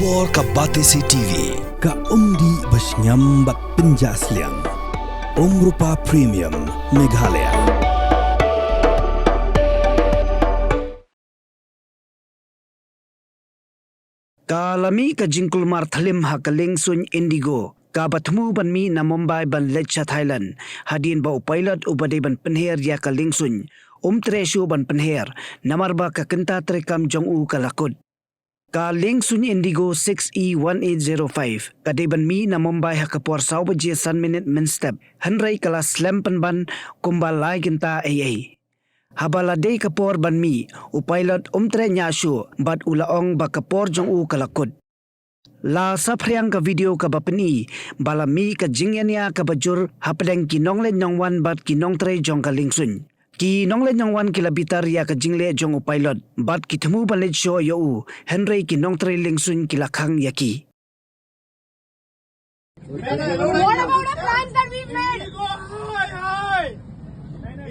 kapor ka Batesi TV ka umdi basnyam bak penjasliang Rupa Premium Meghalaya. Kalami ka Kulmar Thlim ha ka Liengsuiñ indigo ka batmu ban mi na Mumbai ban lecha Thailand hadin ba upilot ubade ban Pynher ya ka Liengsuiñ Treh ban Pynher namarba ka kenta Treikam jong u kalakod ka Liengsuiñ indigo 6E1805 ka deban mi na Mumbai ha ka por saw baje san minute min step hanrai kala slam ban kumbalai kenta AA Habalade kapor ban mi, upilot Treh nyasyo, bat ulaong ba kapor jong u kalakod. La sapriang ka video ka bapeni, bala mi ka jingyanya ka bajur hapadeng kinonglen nyongwan bat kinong Treh jong ka Liengsuiñ. Kinonglen nyongwan kilabitar ya ka jingle jong upilot, bat kitemu banled syo yo u, Henry kinong Treh Liengsuiñ kilakang yaki. What about the plans that we've made?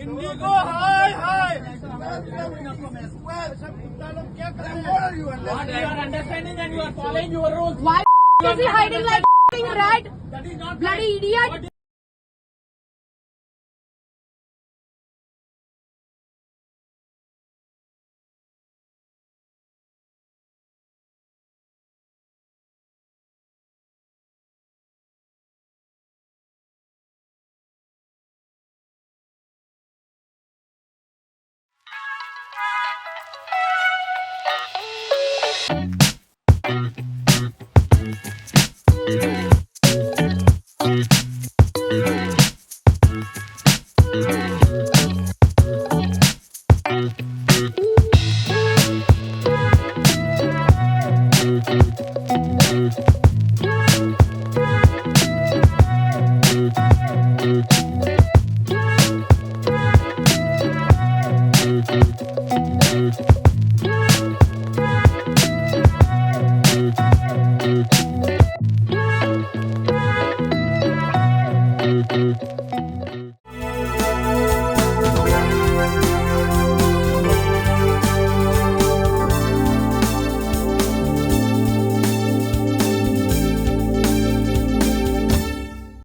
Indigo, hi! What you are understanding and you are following your rules. Why is he hiding like rat? Bloody idiot!